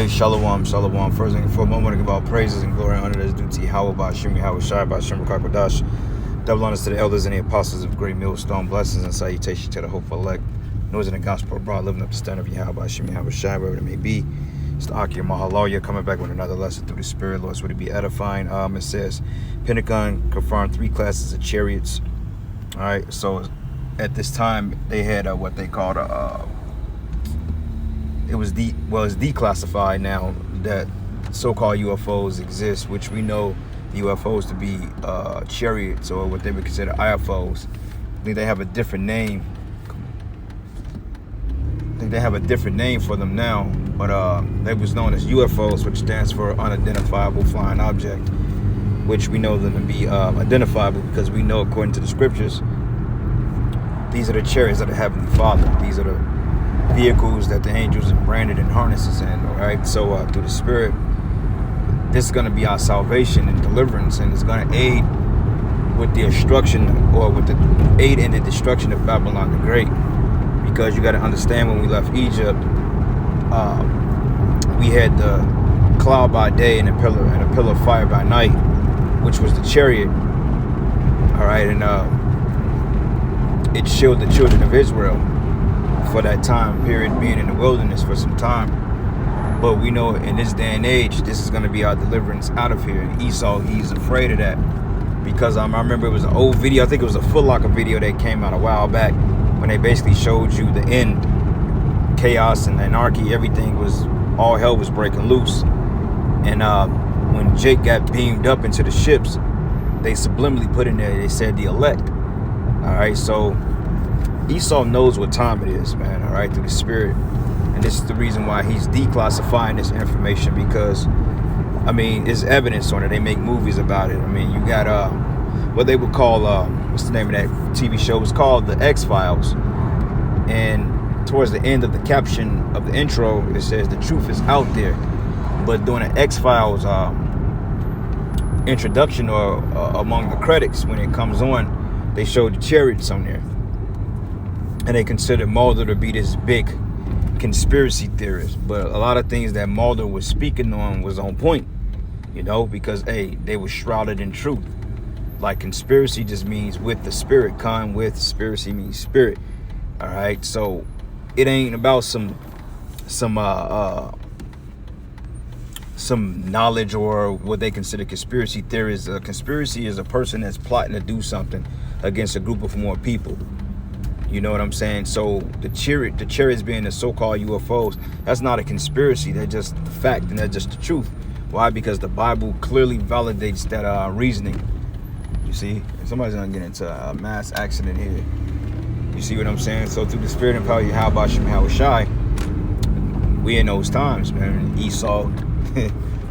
Hey, Shalom, Shalom. First thing for a moment, I want to give all praises and glory and honor that's due to Yahweh, Ba'ashim, Yahweh Shai, Ba'ashim, Rakakwadash. Double honors to the elders and the apostles of Great Millstone. Blessings and salutations to the hopeful elect. Noise in the gospel abroad, living up the standard of Yahweh, Ba'ashim, Yahweh Shai, wherever it may be. It's the Aki Mahaloya coming back with another lesson through the Spirit. Lord, would it be edifying? It says, Pentagon confirmed 3 classes of chariots. All right, so at this time, they had what they called it's declassified now that so-called UFOs exist, which we know the UFOs to be chariots, or what they would consider IFOs. I think they have a different name. For them now, but they was known as UFOs, which stands for unidentifiable flying object, which we know them to be identifiable because we know, according to the scriptures, these are the chariots of the Heavenly Father. These are the vehicles that the angels are branded and harnesses in. All right, so through the Spirit, this is going to be our salvation and deliverance, and it's going to aid with the destruction, or with the aid in the destruction of Babylon the Great. Because you got to understand, when we left Egypt, we had the cloud by day and a pillar of fire by night, which was the chariot. All right, and it shielded the children of Israel for that time period, being in the wilderness for some time. But we know in this day and age, this is going to be our deliverance out of here. And Esau, he's afraid of that, because I remember it was an old video. I think it was a Foot Locker video that came out a while back, when they basically showed you the end, chaos and anarchy. Everything was, all hell was breaking loose. And when Jake got beamed up into the ships, they subliminally put in there, they said the elect. All right, so Esau knows what time it is, man, all right, through the Spirit. And this is the reason why he's declassifying this information, because, I mean, there's evidence on it. They make movies about it. I mean, you got what they would call, what's the name of that TV show? It's called The X-Files. And towards the end of the caption of the intro, it says the truth is out there. But during the X-Files introduction, or among the credits, when it comes on, they show the chariots on there. And they consider Mulder to be this big conspiracy theorist. But a lot of things that Mulder was speaking on was on point, you know, because, hey, they were shrouded in truth. Like, conspiracy just means with the spirit. Con with conspiracy means spirit. All right, so it ain't about some knowledge or what they consider conspiracy theories. A conspiracy is a person that's plotting to do something against a group of more people. You know what I'm saying? So the chariots being the so-called UFOs, that's not a conspiracy. They're just the fact, and that's just the truth. Why? Because the Bible clearly validates that reasoning. You see, somebody's gonna get into a mass accident here. You see what I'm saying? So through the Spirit and power of Yahweh, Ba'ashim, Yahweh Shai, we in those times, man. Esau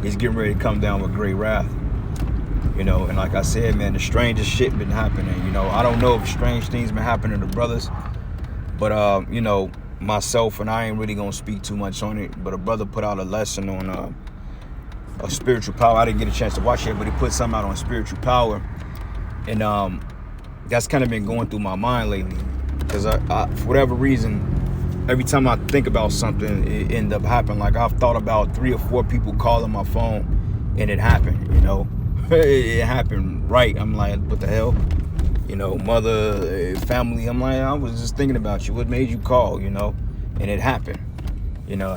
is getting ready to come down with great wrath. You know, and like I said, man, the strangest shit been happening. You know, I don't know if strange things been happening to brothers, but you know, myself, and I ain't really gonna speak too much on it, but a brother put out a lesson on a spiritual power. I didn't get a chance to watch it, but he put something out on spiritual power, and that's kind of been going through my mind lately, because I for whatever reason, every time I think about something, it end up happening. Like, I've thought about 3 or 4 people calling my phone, and it happened, you know. It happened right. I'm like, what the hell? You know, mother, family. I'm like, I was just thinking about you. What made you call, you know? And it happened. You know,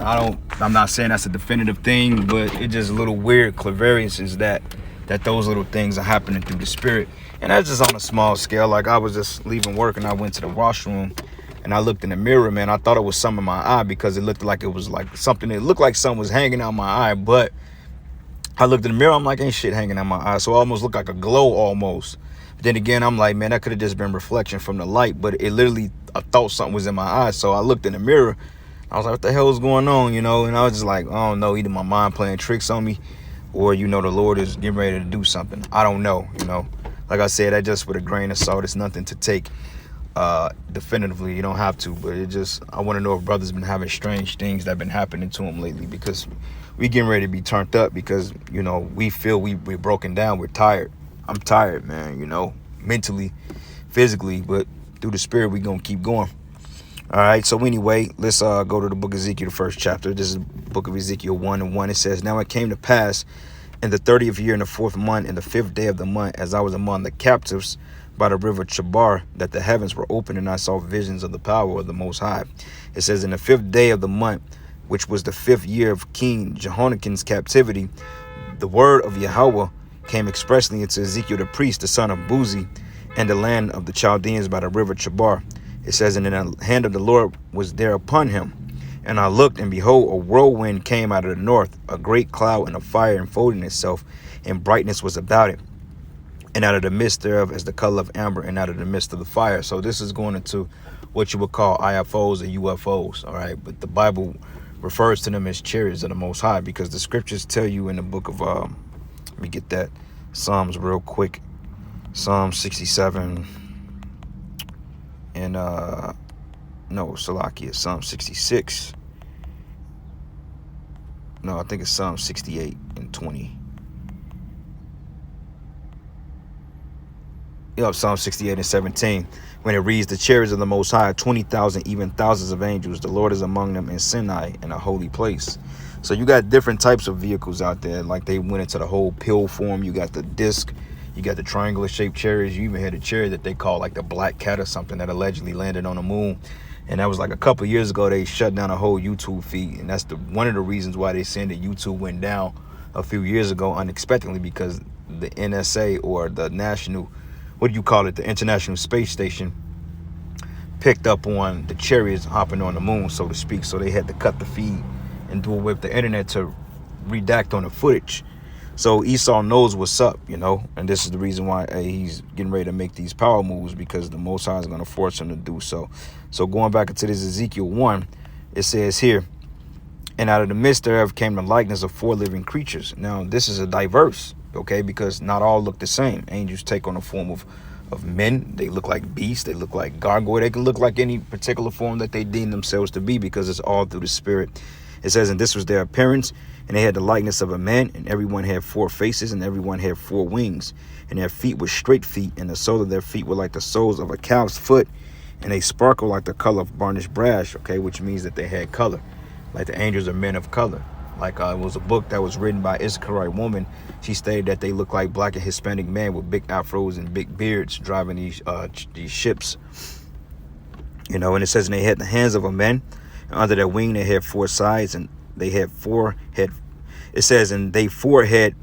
I'm not saying that's a definitive thing, but it's just little weird clairvoyances that those little things are happening through the Spirit. And that's just on a small scale. Like, I was just leaving work and I went to the washroom and I looked in the mirror, man. I thought it was something in my eye, because it looked like it was like something. It looked like something was hanging out my eye, but I looked in the mirror, I'm like, ain't shit hanging out my eye. So it almost looked like a glow almost. But then again, I'm like, man, that could have just been reflection from the light. But it literally, I thought something was in my eye. So I looked in the mirror. I was like, what the hell is going on, you know? And I was just like, I don't know, either my mind playing tricks on me, or, you know, the Lord is getting ready to do something. I don't know, you know. Like I said, I just with a grain of salt. It's nothing to take definitively. You don't have to. But it just, I want to know if brothers been having strange things that have been happening to them lately, because we getting ready to be turned up, because, you know, we feel we're broken down. We're tired. I'm tired, man, you know, mentally, physically, but through the Spirit, we gonna keep going. All right, so anyway, let's go to the book of Ezekiel, the first chapter. This is book of Ezekiel 1:1. It says, "Now it came to pass in the 30th year, in the 4th month, in the 5th day of the month, as I was among the captives by the river Chabar, that the heavens were opened, and I saw visions of the power of the Most High." It says, "In the 5th day of the month, which was the 5th year of King Jehoiakim's captivity, the word of Yahweh came expressly into Ezekiel the priest, the son of Buzi, and the land of the Chaldeans by the river Chabar." It says, "And the hand of the Lord was there upon him. And I looked, and behold, a whirlwind came out of the north, a great cloud and a fire enfolding itself, and brightness was about it. And out of the midst thereof as the color of amber, and out of the midst of the fire." So this is going into what you would call IFOs or UFOs, all right? But the Bible refers to them as chariots of the Most High, because the scriptures tell you in the book of, let me get that, Psalms real quick. Psalm 67 and, no, Salakia, Psalm 66. No, I think it's Psalm 68 and 20. Yep, Psalm 68 and 17. When it reads, "The chariots of the Most High, 20,000, even thousands of angels. The Lord is among them in Sinai, in a holy place." So you got different types of vehicles out there. Like they went into the whole pill form. You got the disc. You got the triangular shaped chariots. You even had a chariot that they call like the Black Cat or something that allegedly landed on the moon. And that was like a couple years ago. They shut down a whole YouTube feed, and that's one of the reasons why they saying that YouTube went down a few years ago unexpectedly, because the NSA, or the national, what do you call it, the International Space Station, picked up on the chariots hopping on the moon, so to speak. So they had to cut the feed and do it with the internet to redact on the footage. So Esau knows what's up, you know, and this is the reason why he's getting ready to make these power moves, because the Most High is going to force him to do so. So going back into this Ezekiel 1, it says here, "And out of the midst thereof came the likeness of 4 living creatures." Now, this is a diverse, okay, because not all look the same. Angels take on the form of men. They look like beasts. They look like gargoyle. They can look like any particular form that they deem themselves to be, because it's all through the spirit. It says, "And this was their appearance, and they had the likeness of a man, and everyone had 4 faces, and everyone had 4 wings. And their feet were straight feet, and the soles of their feet were like the soles of a calf's foot, and they sparkle like the color of burnished brass," okay, which means that they had color. Like the angels are men of color. Like it was a book that was written by Issacharite woman. She stated that they look like black and Hispanic men with big afros and big beards driving these ships. You know, and it says, "And they had the hands of a man, and under their wing they had 4 sides, and they had 4 head." It says, "And they 4 had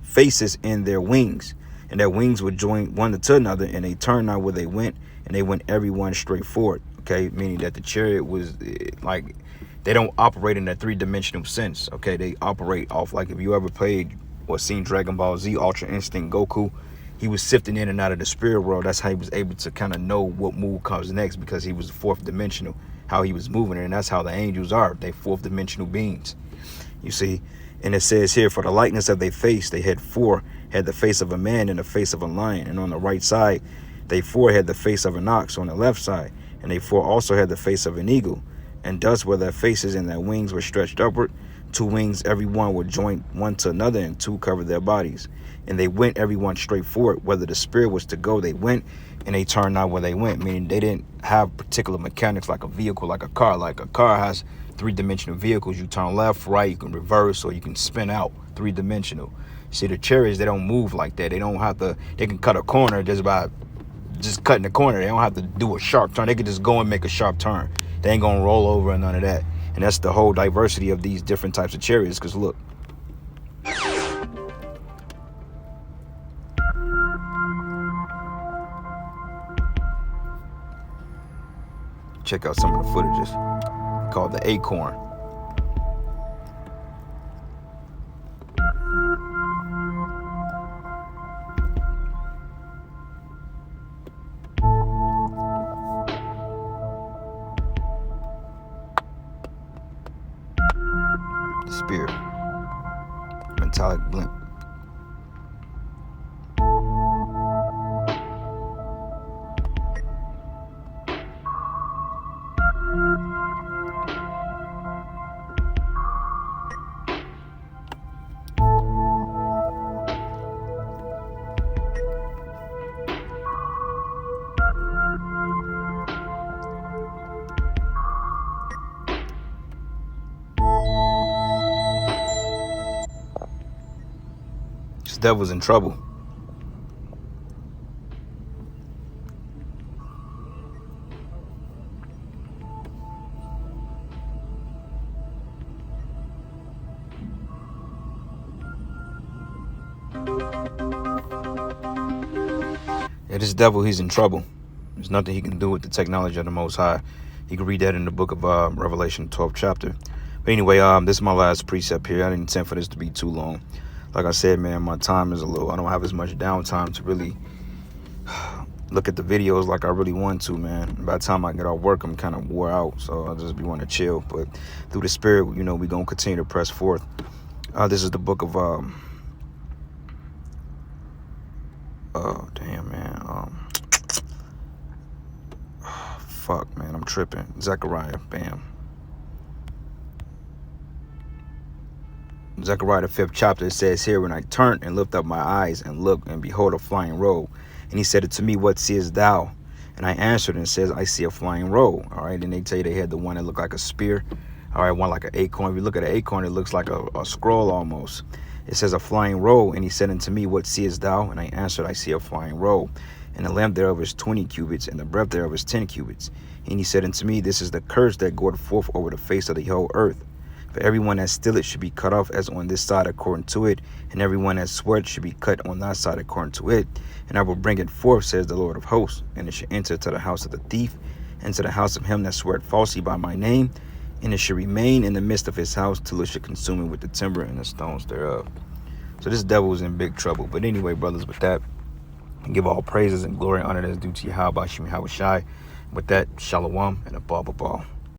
faces in their wings, and their wings were joined one to another, and they turned not where they went, and they went every one straight forward." Okay, meaning that the chariot was like, they don't operate in a 3-dimensional sense. Okay, they operate off, like, if you ever played or seen Dragon Ball Z, Ultra Instinct Goku, he was sifting in and out of the spirit world. That's how he was able to kind of know what move comes next, because he was 4th dimensional, how he was moving. And that's how the angels are. They 4th dimensional beings, you see. And it says here, "For the likeness of their face, they had 4, had the face of a man and the face of a lion. And on the right side, they 4 had the face of an ox on the left side. And they 4 also had the face of an eagle. And thus were their faces, and their wings were stretched upward. 2 wings every one were joined one to another, and 2 covered their bodies. And they went every one straight forward. Whether the spirit was to go, they went, and they turned not where they went." Meaning they didn't have particular mechanics like a vehicle, like a car. Like a car has 3-dimensional vehicles. You turn left, right, you can reverse, or you can spin out, 3-dimensional. See, the chariots, they don't move like that. They don't have to, they can cut a corner just cutting the corner. They don't have to do a sharp turn. They can just go and make a sharp turn. They ain't gonna roll over and none of that. And that's the whole diversity of these different types of chariots. Because look, check out some of the footages called the Acorn. The spirit, metallic blimp. This devil's in trouble. Yeah, this devil, he's in trouble. There's nothing he can do with the technology of the Most High. You can read that in the book of Revelation, 12th chapter. But anyway, this is my last precept here. I didn't intend for this to be too long. Like I said, man, my time is I don't have as much downtime to really look at the videos like I really want to, man. By the time I get off work, I'm kind of wore out, so I'll just be wanting to chill. But through the Spirit, we're going to continue to press forth. This is the book of, fuck, man, I'm tripping. Zechariah, bam. Zechariah, the 5th chapter, it says here, when I turned and lift up my eyes and looked, and behold, a flying roll. And he said to me, what seest thou? And I answered and says, I see a flying roll. All right, and they tell you they had the one that looked like a spear. All right, one like an acorn. If you look at an acorn, it looks like a scroll almost. It says a flying roll. And he said unto me, what seest thou? And I answered, I see a flying roll. And the length thereof is 20 cubits, and the breadth thereof is 10 cubits. And he said unto me, this is the curse that goeth forth over the face of the whole earth. For everyone that stilleth should be cut off as on this side according to it, and everyone that sweareth should be cut on that side according to it. And I will bring it forth, says the Lord of hosts, and it shall enter to the house of the thief, and to the house of him that sweareth falsely by my name, and it shall remain in the midst of his house till it shall consume it with the timber and the stones thereof. So this devil is in big trouble. But anyway, brothers, with that, I give all praises and glory and honor that is due to Yahweh Bashim Yahweh Shai. With that, shalom and a ball.